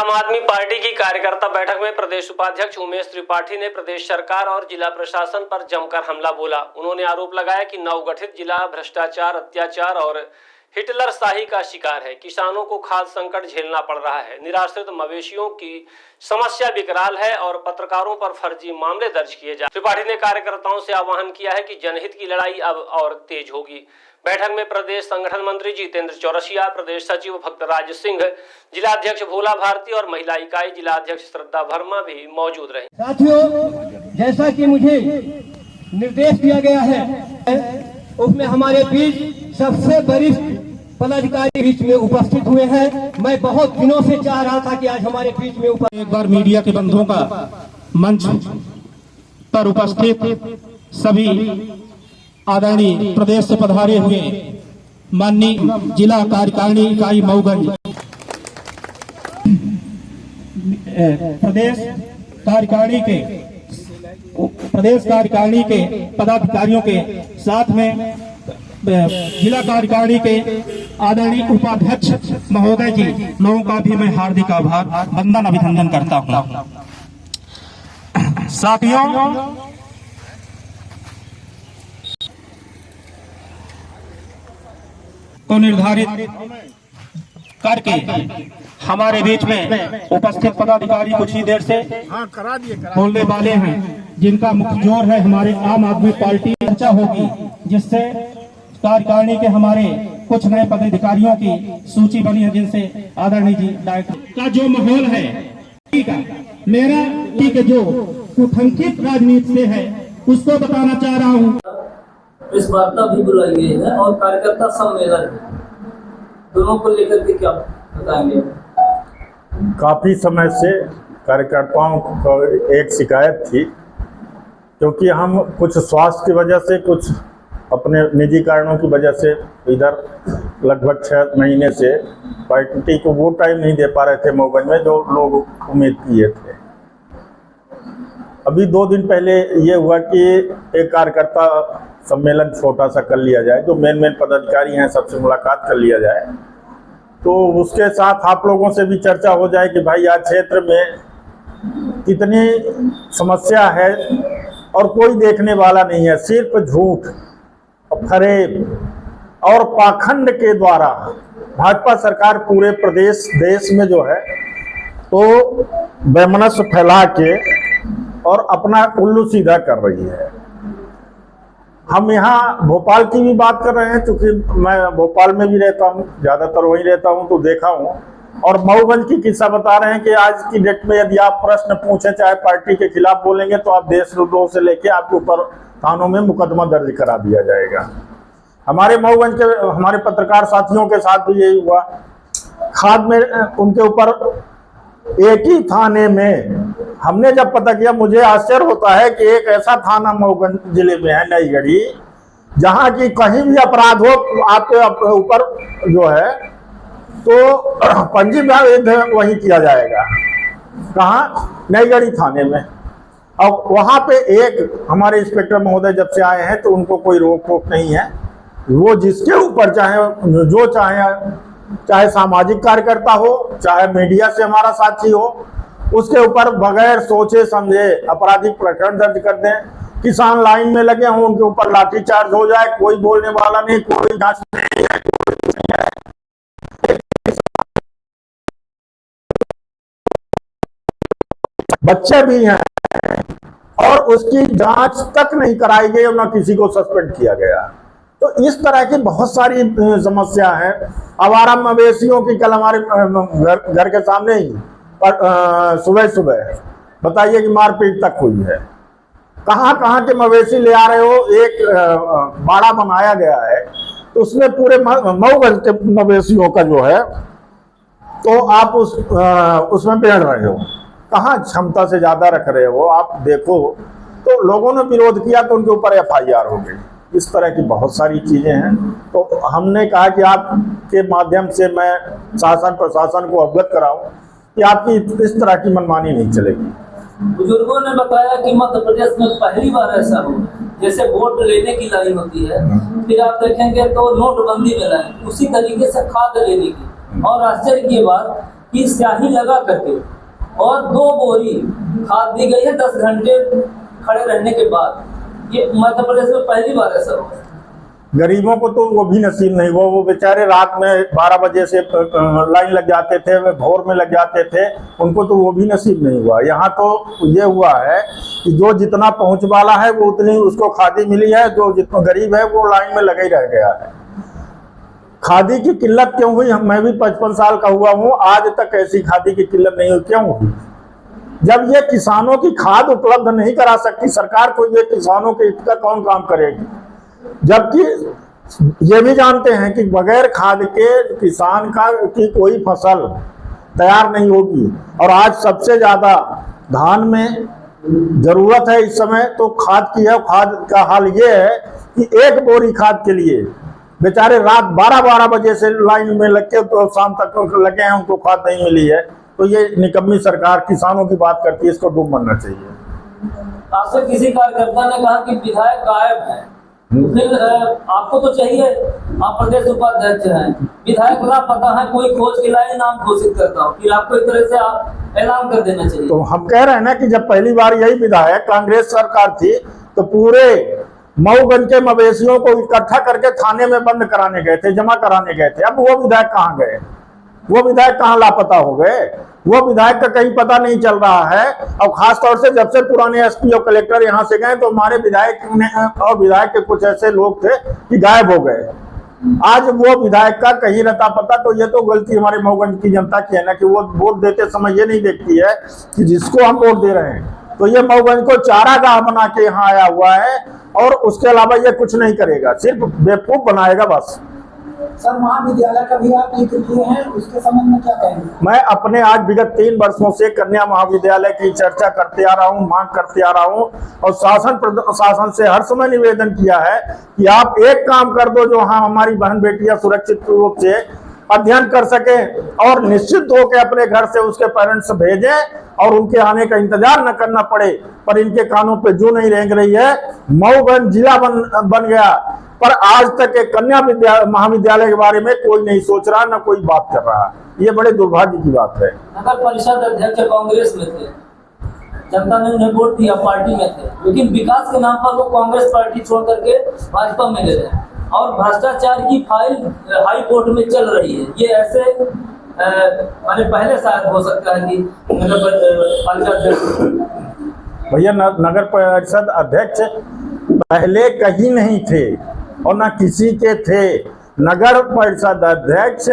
आम आदमी पार्टी की कार्यकर्ता बैठक में प्रदेश उपाध्यक्ष उमेश त्रिपाठी ने प्रदेश सरकार और जिला प्रशासन पर जमकर हमला बोला। उन्होंने आरोप लगाया कि नवगठित जिला भ्रष्टाचार, अत्याचार और हिटलर शाही का शिकार है। किसानों को खाद्य संकट झेलना पड़ रहा है, निराश्रित मवेशियों की समस्या विकराल है और पत्रकारों पर फर्जी मामले दर्ज किए जा। त्रिपाठी ने कार्यकर्ताओं से आह्वान किया है कि जनहित की लड़ाई अब और तेज होगी। बैठक में प्रदेश संगठन मंत्री जितेंद्र चौरसिया, प्रदेश सचिव भक्तराज सिंह, जिलाध्यक्ष भोला भारती और महिला इकाई जिलाध्यक्ष श्रद्धा वर्मा भी मौजूद रहे। साथियों, जैसा कि मुझे निर्देश दिया गया है उसमें हमारे बीच सबसे वरिष्ठ पदाधिकारी बीच में उपस्थित हुए हैं। मैं बहुत दिनों से चाह रहा था कि आज हमारे बीच में एक बार मीडिया के बंधुओं का मंच पर उपस्थित सभी आदरणीय प्रदेश से पधारे हुए माननीय जिला कार्यकारिणी इकाई मऊगंज, प्रदेश कार्यकारिणी के पदाधिकारियों के साथ में जिला कार्यकारिणी के आदरणीय उपाध्यक्ष महोदय जी लोगों का भी मैं हार्दिक आभार वंदन अभिनंदन करता हूं। साथियों, को निर्धारित करके हमारे बीच में उपस्थित पदाधिकारी कुछ ही देर से बोलने वाले हैं, जिनका मुख्य जोर है हमारे आम आदमी पार्टी। चर्चा होगी जिससे कार्यकारिणी के हमारे कुछ नए पदाधिकारियों की सूची बनी है, जिनसे आदरणीय जी डायरेक्टर का जो माहौल है मेरा ठीक है, जो कुठंकित राजनीति से है उसको बताना चाह रहा हूँ। इस वार्ता भी बुलाई गई है और कार्यकर्ता सम्मेलन दोनों को लेकर के क्या बताएंगे? काफ़ी समय से कार्यकर्ताओं को एक शिकायत थी, क्योंकि हम कुछ स्वास्थ्य की वजह से, कुछ अपने निजी कारणों की वजह से इधर लगभग 6 महीने से पार्टी को वो टाइम नहीं दे पा रहे थे मऊगंज में जो लोग उम्मीद किए थे। अभी 2 दिन पहले ये हुआ कि एक कार्यकर्ता सम्मेलन छोटा सा कर लिया जाए, जो मेन पदाधिकारी हैं सबसे मुलाकात कर लिया जाए, तो उसके साथ आप लोगों से भी चर्चा हो जाए कि भाई आज क्षेत्र में कितनी समस्या है और कोई देखने वाला नहीं है। सिर्फ झूठ, फरेब और पाखंड के द्वारा भाजपा सरकार पूरे प्रदेश देश में जो है तो वैमनस्य फैला के और अपना उल्लू सीधा कर रही है। हम यहाँ भोपाल की भी बात कर रहे हैं, क्योंकि मैं भोपाल में भी रहता हूँ, ज़्यादातर वहीं रहता हूँ, तो देखा हूँ। और मऊगंज की किस्सा बता रहे हैं कि आज की डेट में यदि आप प्रश्न पूछें, चाहे पार्टी के खिलाफ बोलेंगे, तो आप देशद्रोह से लेके आपके ऊपर थानों में मुकदमा दर्ज करा दिया जाएगा। हमारे मऊगंज के हमारे पत्रकार साथियों के साथ भी यही हुआ। खाद में उनके ऊपर एक ही थाने में हमने जब पता किया, मुझे आश्चर्य होता है कि एक ऐसा थाना मऊगंज जिले में है, नईगढ़ी, जहां की कहीं भी अपराध हो आपके ऊपर जो है तो पंजीबद्ध वहीं किया जाएगा। कहाँ? नईगढ़ी थाने में। अब वहां पे एक हमारे इंस्पेक्टर महोदय जब से आए हैं तो उनको कोई रोक टोक नहीं है। वो जिसके ऊपर चाहे सामाजिक कार्यकर्ता हो, चाहे मीडिया से हमारा साथी हो, उसके ऊपर बगैर सोचे समझे आपराधिक प्रकरण दर्ज कर दें। किसान लाइन में लगे हों, उनके ऊपर लाठीचार्ज हो जाए, कोई बोलने वाला नहीं, कोई जांच नहीं है, बच्चे भी हैं और उसकी जांच तक नहीं कराई गई और न किसी को सस्पेंड किया गया। तो इस तरह की बहुत सारी समस्या है। आवारा मवेशियों की कल हमारे घर के सामने ही सुबह बताइए कि मारपीट तक हुई है। कहाँ के मवेशी ले आ रहे हो? एक बाड़ा बनाया गया है तो उसमें पूरे मऊगंज के मवेशियों का जो है तो आप उसमें बेच रहे हो। कहाँ क्षमता से ज्यादा रख रहे हो आप देखो। तो लोगों ने विरोध किया तो उनके ऊपर FIR हो गई। इस तरह की बहुत सारी चीजें हैं। तो हमने कहा कि आपके माध्यम से मैं शासन प्रशासन को अवगत कराऊं कि आपकी इस तरह की मनमानी नहीं चलेगी। बुजुर्गों ने बताया कि मध्य प्रदेश में पहली बार ऐसा हो, जैसे वोट लेने की लाइन होती है, फिर आप देखेंगे तो नोटबंदी में लाइन, उसी तरीके से खाद लेने की। और आश्चर्य की बात की स्याही लगा करके और 2 बोरी खाद दी गई है 10 घंटे खड़े रहने के बाद। ये मध्य प्रदेश में पहली बार ऐसा हुआ। गरीबों को तो वो भी नसीब नहीं हुआ। वो बेचारे रात में 12 बजे से लाइन लग जाते थे, वे भोर में लग जाते थे, उनको तो वो भी नसीब नहीं हुआ। यहाँ तो ये हुआ है कि जो जितना पहुंच वाला है वो उतनी उसको खादी मिली है, जो जितना गरीब है वो लाइन में लगे ही रह गया है। खादी की किल्लत क्यों हुई? मैं भी 55 साल का हुआ हूँ, आज तक ऐसी खादी की किल्लत नहीं हुई। क्यों हुई? जब ये किसानों की खाद उपलब्ध नहीं करा सकती सरकार, तो ये किसानों के हित का कौन काम करेगी? जबकि ये भी जानते हैं कि बगैर खाद के किसान की कोई फसल तैयार नहीं होगी। और आज सबसे ज्यादा धान में जरूरत है इस समय तो खाद की है। खाद का हाल ये है कि 1 बोरी खाद के लिए बेचारे रात 12 बजे से लाइन में लग के तो शाम तक लगे हैं, उनको खाद नहीं मिली है। तो ये निकम्मी सरकार किसानों की बात करती है, इसको डूब मरना चाहिए। आपसे किसी कार्यकर्ता ने कहा कि विधायक गायब है, फिर आपको तो चाहिए, आप प्रदेश उपाध्यक्ष हैं, विधायक लापता है, कोई खोज के लाए नाम घोषित करता हूँ, फिर आपको एक तरह से ऐलान कर देना चाहिए। तो हम कह रहे हैं ना कि जब पहली बार यही विधायक कांग्रेस सरकार थी तो पूरे मऊगंज के मवेशियों को इकट्ठा करके थाने में बंद कराने गए थे, जमा कराने गए थे। अब वो विधायक कहाँ गए? वो विधायक कहाँ लापता हो गए? वो विधायक का कहीं पता नहीं चल रहा है। और खास तौर से जब से पुराने एसपी और कलेक्टर यहाँ से गए तो हमारे विधायक और विधायक के कुछ ऐसे लोग थे कि गायब हो गए। आज वो विधायक का कहीं रहता पता, तो ये तो गलती हमारे मऊगंज की जनता की है ना कि वो वोट देते समय ये नहीं देखती है कि जिसको हम वोट दे रहे हैं तो ये मऊगंज को चारागाह बना के यहाँ आया हुआ है और उसके अलावा ये कुछ नहीं करेगा, सिर्फ बेवकूफ बनाएगा बस। सर, महाविद्यालय का भी आप जिक्र किए हैं, उसके संबंध में क्या कहेंगे? मैं अपने आज विगत 3 वर्षों से कन्या महाविद्यालय की चर्चा करते आ रहा हूँ, मांग करते आ रहा हूँ और शासन से हर समय निवेदन किया है कि आप एक काम कर दो, जो हमारी बहन बेटियां सुरक्षित रूप से अध्ययन कर सके और निश्चित होकर अपने घर से उसके पेरेंट्स भेजें और उनके आने का इंतजार न करना पड़े। पर इनके कानों पे जू नहीं रेंग रही है। मऊगंज जिला बन गया, पर आज तक एक कन्या महाविद्यालय के बारे में कोई नहीं सोच रहा, न कोई बात कर रहा। ये बड़े दुर्भाग्य की बात है। नगर परिषद अध्यक्ष कांग्रेस में थे, जनता ने उन्हें वोट दिया, पार्टी में थे, लेकिन विकास के नाम पर वो कांग्रेस पार्टी छोड़ करके भाजपा में गए और भ्रष्टाचार की फाइल हाई कोर्ट में चल रही है। ये ऐसे माने पहले शायद हो सकता है कि नगर पालिका अध्यक्ष भैया नगर परिषद अध्यक्ष पहले कहीं नहीं थे और ना किसी के थे। नगर परिषद अध्यक्ष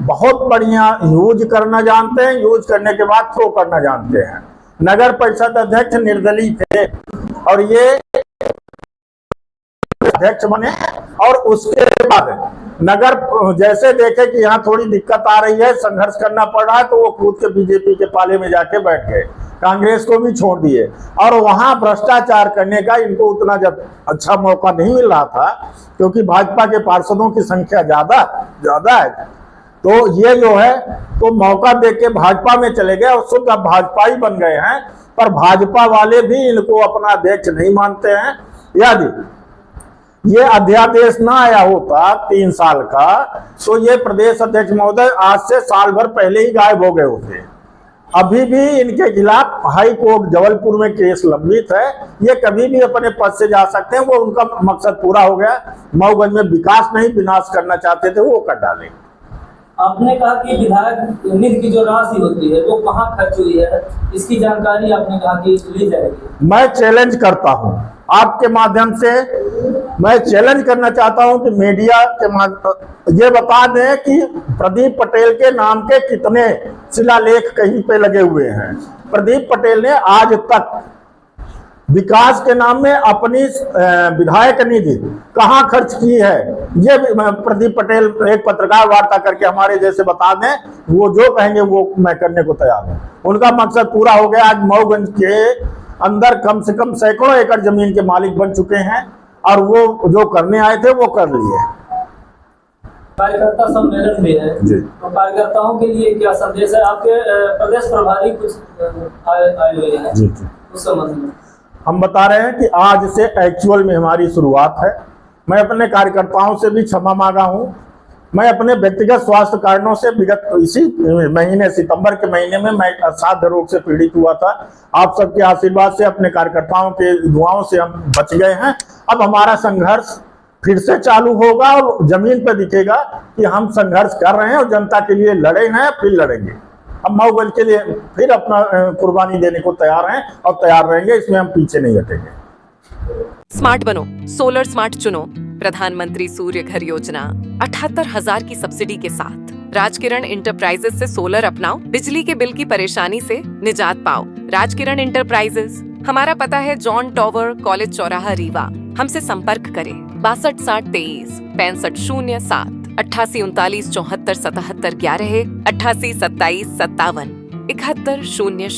बहुत बढ़िया यूज करना जानते हैं, यूज करने के बाद थ्रो करना जानते हैं। नगर परिषद अध्यक्ष निर्दलीय थे और ये अध्यक्ष बने और उसके बाद नगर जैसे देखे कि यहाँ थोड़ी दिक्कत आ रही है, संघर्ष करना पड़ रहा है, तो वो कूद के बीजेपी के पाले में जाके बैठ गए, कांग्रेस को भी छोड़ दिए। और वहां भ्रष्टाचार करने का इनको उतना जब अच्छा मौका नहीं मिल रहा था क्योंकि भाजपा के पार्षदों की संख्या ज्यादा है, तो ये जो है तो मौका देख के भाजपा में चले गए और शुद्ध अब भाजपा ही बन गए हैं। पर भाजपा वाले भी इनको अपना अध्यक्ष नहीं मानते हैं। यदि ये अध्यादेश ना आया होता 3 साल का तो ये प्रदेश अध्यक्ष महोदय आज से साल भर पहले ही गायब हो गए होते। अभी भी इनके खिलाफ हाई कोर्ट जबलपुर में केस लंबित है। ये कभी भी अपने पद से जा सकते हैं, वो उनका मकसद पूरा हो गया। मऊगंज में विकास नहीं विनाश करना चाहते थे, वो कर डाले। आपने कहा कि विधायक निधि की जो राशि होती है वो कहाँ खर्च हुई है, इसकी जानकारी आपने कहा कि ली जाएगी। मैं चैलेंज करता हूं आपके माध्यम से, मैं चैलेंज करना चाहता हूं कि मीडिया के माध्यम ये बता दें कि प्रदीप पटेल के नाम के कितने शिलालेख कहीं पे लगे हुए हैं। प्रदीप पटेल ने आज तक विकास के नाम में अपनी विधायक निधि कहां खर्च की है, ये प्रदीप पटेल एक पत्रकार वार्ता करके हमारे जैसे बता दें। वो जो कहेंगे वो मैं करने को तैयार हूं। उनका मकसद पूरा हो गया। आज मऊगंज के अंदर कम से कम सैकड़ों एकड़ जमीन के मालिक बन चुके हैं और वो जो करने आए थे वो कर लिए। कार्यकर्ता सम्मेलन भी है जी, तो कार्यकर्ताओं के लिए क्या संदेश है? आपके प्रदेश प्रभारी कुछ आए हुए हैं जी, उस संबंध में हम बता रहे हैं कि आज से एक्चुअल में हमारी शुरुआत है। मैं अपने कार्यकर्ताओं से भी क्षमा मांगा हूं मैं अपने व्यक्तिगत स्वास्थ्य कारणों से विगत इसी महीने सितंबर के महीने में मैं असाध्य रोग से पीड़ित हुआ था। आप सबके आशीर्वाद से, अपने कार्यकर्ताओं के दुआओं से हम बच गए हैं। अब हमारा संघर्ष फिर से चालू होगा और जमीन पर दिखेगा कि हम संघर्ष कर रहे हैं और जनता के लिए लड़े हैं, फिर लड़ेंगे। हम मऊगंज के लिए फिर अपना कुर्बानी देने को तैयार हैं और तैयार रहेंगे, इसमें हम पीछे नहीं हटेंगे। स्मार्ट बनो, सोलर स्मार्ट चुनो। प्रधानमंत्री सूर्य घर योजना 78,000 की सब्सिडी के साथ राजकिरण इंटरप्राइजेस से सोलर अपनाओ, बिजली के बिल की परेशानी से निजात पाओ। राजकिरण इंटरप्राइजेस, हमारा पता है जॉन टॉवर, कॉलेज चौराहा, रीवा। हमसे संपर्क करें 62 60 23 65 07 88 39 74 77 11 88 27 57 71 0।